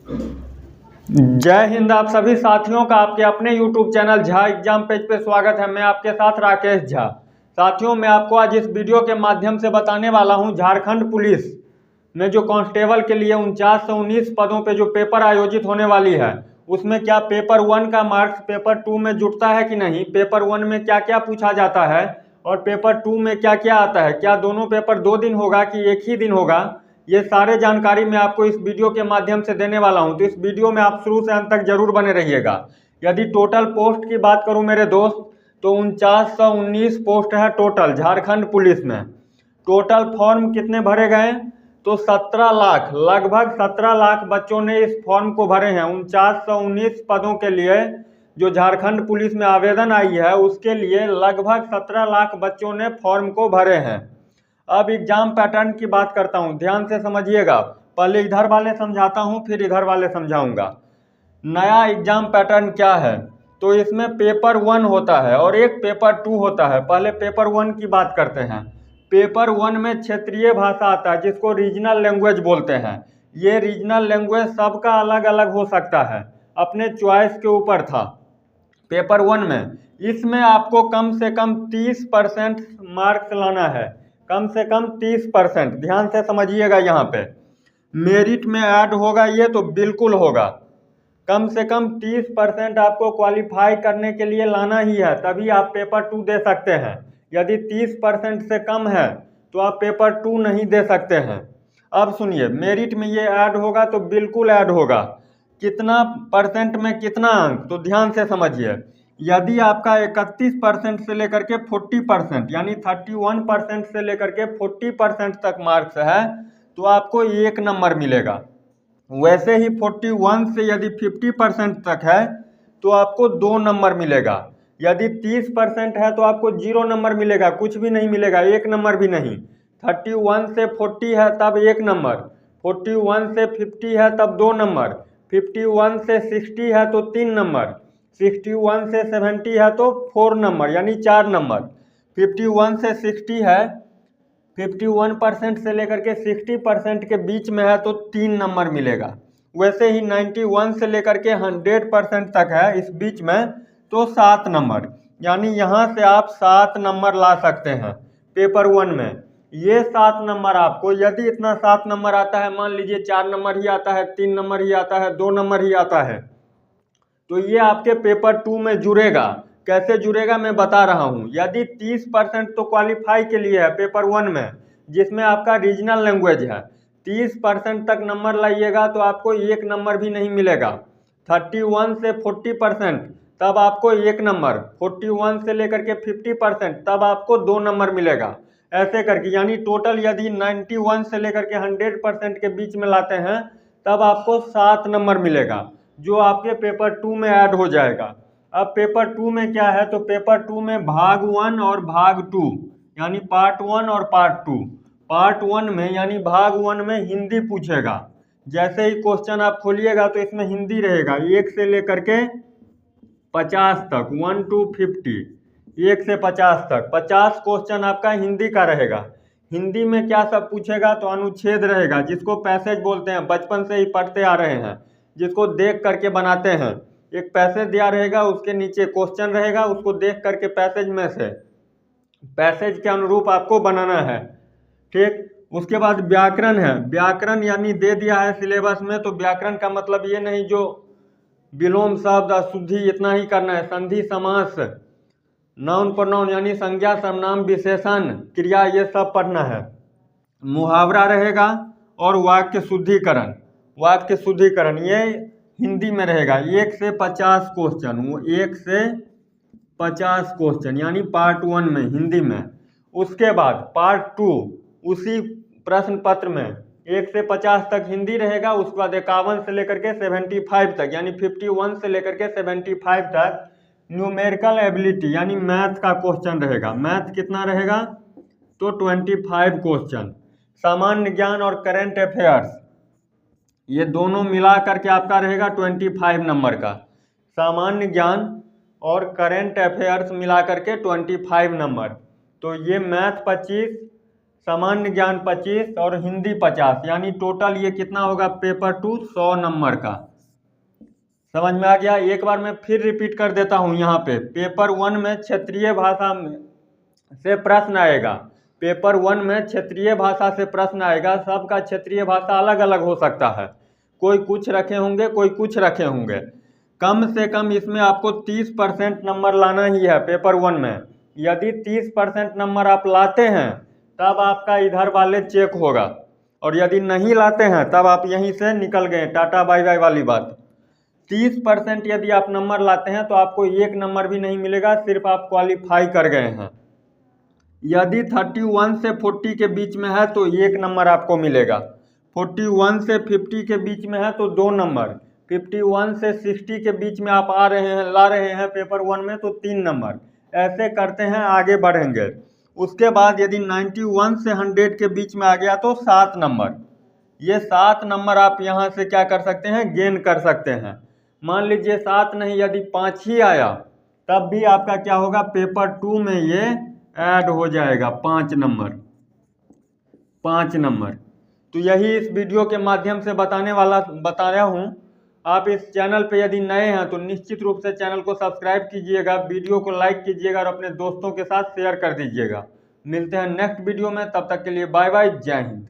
जय हिंद। आप सभी साथियों का आपके अपने YouTube channel Jha exam page पे स्वागत है। मैं आपके साथ राकेश झा। साथियों, मैं आपको आज इस वीडियो के माध्यम से बताने वाला हूं झारखंड पुलिस में जो कांस्टेबल के लिए 49 से 19 पदों पे जो पेपर आयोजित होने वाली है, उसमें क्या पेपर 1 का मार्क्स पेपर 2 में जुड़ता है कि नहीं, पेपर 1 में क्या क्या पूछा जाता है और पेपर 2 में क्या क्या आता है, क्या दोनों पेपर 2 दिन होगा कि एक ही दिन होगा, ये सारे जानकारी मैं आपको इस वीडियो के माध्यम से देने वाला हूं। तो इस वीडियो में आप शुरू से अंत तक जरूर बने रहिएगा। यदि टोटल पोस्ट की बात करूं मेरे दोस्त, तो 4919 पोस्ट है टोटल झारखंड पुलिस में। टोटल फॉर्म कितने भरे गए, तो 17 लाख, लगभग 17 लाख बच्चों ने इस फॉर्म को भरे हैं। 4919 पदों के लिए जो झारखंड पुलिस में आवेदन आई है, उसके लिए लगभग 17 लाख बच्चों ने फॉर्म को भरे हैं। अब एग्जाम पैटर्न की बात करता हूं, ध्यान से समझिएगा। पहले इधर वाले समझाता हूं, फिर इधर वाले समझाऊंगा। नया एग्जाम पैटर्न क्या है, तो इसमें पेपर 1 होता है और एक पेपर 2 होता है। पहले पेपर 1 की बात करते हैं। पेपर 1 में क्षेत्रीय भाषा आता है, जिसको रीजनल लैंग्वेज बोलते हैं। ये रीजनल लैंग्वेज सबका अलग अलग हो सकता है, अपने चॉइस के ऊपर था। पेपर 1 में इसमें आपको कम से कम 30% मार्क्स लाना है, कम से कम 30%। ध्यान से समझिएगा, यहाँ पे मेरिट में ऐड होगा ये तो बिल्कुल होगा। कम से कम 30% आपको क्वालिफाई करने के लिए लाना ही है, तभी आप पेपर 2 दे सकते हैं। यदि 30% से कम है तो आप पेपर 2 नहीं दे सकते हैं। अब सुनिए, मेरिट में ये ऐड होगा तो बिल्कुल ऐड होगा। कितना परसेंट में कितना अंक, तो ध्यान से समझिए। यदि आपका 31% से लेकर के 40%, यानी 31% से लेकर के 40% तक मार्क्स है, तो आपको 1 नंबर मिलेगा। वैसे ही 41 से यदि 50% तक है तो आपको 2 नंबर मिलेगा। यदि 30% है तो आपको 0 नंबर मिलेगा, कुछ भी नहीं मिलेगा, 1 नंबर भी नहीं। 31 से 40 है तब 1 नंबर, 41 से 50 है तब 2 नंबर, 51 से 60 है तो 3 नंबर, 61 से 70 है तो 4 नंबर, यानी 4 नंबर। 51 से 60 है, 51% से लेकर के 60% के बीच में है तो 3 नंबर मिलेगा। वैसे ही 91 से लेकर के 100% तक है, इस बीच में, तो 7 नंबर, यानी यहाँ से आप 7 नंबर ला सकते हैं पेपर 1 में। ये 7 नंबर आपको, यदि इतना 7 नंबर आता है, मान लीजिए 4 नंबर ही आता है, 3 नंबर ही आता है, 2 नंबर ही आता है, तो ये आपके पेपर 2 में जुड़ेगा। कैसे जुड़ेगा मैं बता रहा हूँ। यदि 30% तो क्वालिफाई के लिए है पेपर 1 में, जिसमें आपका रीजनल लैंग्वेज है, 30% तक नंबर लाइएगा तो आपको 1 नंबर भी नहीं मिलेगा। 31 से 40% तब आपको 1 नंबर, 41 से लेकर के 50% तब आपको 2 नंबर मिलेगा। ऐसे करके, यानी टोटल यदि 91 से लेकर के 100% के बीच में लाते हैं तब आपको 7 नंबर मिलेगा, जो आपके पेपर 2 में ऐड हो जाएगा। अब पेपर 2 में क्या है, तो पेपर 2 में भाग 1 और भाग 2, यानी पार्ट 1 और पार्ट 2। पार्ट 1 में यानी भाग 1 में हिंदी पूछेगा। जैसे ही क्वेश्चन आप खोलिएगा तो इसमें हिंदी रहेगा, 1 से लेकर के 50 तक, 1 to 50, 1 से 50 तक 50 क्वेश्चन आपका हिंदी का रहेगा। हिंदी में क्या सब पूछेगा, तो अनुच्छेद रहेगा, जिसको पैसेज बोलते हैं, बचपन से ही पढ़ते आ रहे हैं, जिसको देख करके बनाते हैं। एक पैसेज दिया रहेगा, उसके नीचे क्वेश्चन रहेगा, उसको देख करके पैसेज में से, पैसेज के अनुरूप आपको बनाना है। ठीक, उसके बाद व्याकरण है। व्याकरण यानी दे दिया है सिलेबस में, तो व्याकरण का मतलब ये नहीं जो विलोम शब्द अशुद्धि इतना ही करना है। संधि समास, नाउन प्रोनाउन यानी संज्ञा सर्वनाम विशेषण क्रिया, ये सब पढ़ना है। मुहावरा रहेगा और वाक्य शुद्धिकरण, वाक्य शुद्धिकरण ये हिंदी में रहेगा। 1 से 50 क्वेश्चन, वो 1 से 50 क्वेश्चन, यानी पार्ट 1 में हिंदी में। उसके बाद पार्ट 2 उसी प्रश्न पत्र में 1 से 50 तक हिंदी रहेगा। उसके बाद 51 से लेकर के 75 तक, यानी 51 से लेकर के 75 तक न्यूमेरिकल एबिलिटी यानी मैथ का क्वेश्चन रहेगा। मैथ कितना रहेगा, तो 25 क्वेश्चन। सामान्य ज्ञान और करंट अफेयर्स, ये दोनों मिला करके आपका रहेगा 25 नंबर का। सामान्य ज्ञान और करंट अफेयर्स मिला करके 25 नंबर। तो ये मैथ 25, सामान्य ज्ञान 25 और हिंदी 50, यानी टोटल ये कितना होगा पेपर 2 100 नंबर का। समझ में आ गया। एक बार मैं फिर रिपीट कर देता हूँ। यहाँ पे पेपर 1 में क्षेत्रीय भाषा से प्रश्न आएगा। पेपर 1 में क्षेत्रीय भाषा से प्रश्न आएगा। सबका क्षेत्रीय भाषा अलग अलग हो सकता है, कोई कुछ रखे होंगे, कोई कुछ रखे होंगे। कम से कम इसमें आपको 30% नंबर लाना ही है पेपर 1 में। यदि 30% नंबर आप लाते हैं तब आपका इधर वाले चेक होगा, और यदि नहीं लाते हैं तब आप यहीं से निकल गए, टाटा बाय बाय वाली बात। 30% यदि आप नंबर लाते हैं तो आपको 1 नंबर भी नहीं मिलेगा, सिर्फ आप क्वालिफाई कर गए हैं। यदि 31 से 40 के बीच में है तो 1 नंबर आपको मिलेगा। 41 से 50 के बीच में है तो 2 नंबर। 51 से 60 के बीच में आप ला रहे हैं पेपर 1 में तो 3 नंबर। ऐसे करते हैं, आगे बढ़ेंगे। उसके बाद यदि 91 से 100 के बीच में आ गया तो 7 नंबर। ये 7 नंबर आप यहाँ से क्या कर सकते हैं, गेन कर सकते हैं। मान लीजिए 7 नहीं, यदि 5 ही आया तब भी आपका क्या होगा, पेपर 2 में ये ऐड हो जाएगा 5 नंबर। तो यही इस वीडियो के माध्यम से बताया हूँ। आप इस चैनल पे यदि नए हैं तो निश्चित रूप से चैनल को सब्सक्राइब कीजिएगा, वीडियो को लाइक कीजिएगा और अपने दोस्तों के साथ शेयर कर दीजिएगा। मिलते हैं नेक्स्ट वीडियो में, तब तक के लिए बाय बाय, जय हिंद।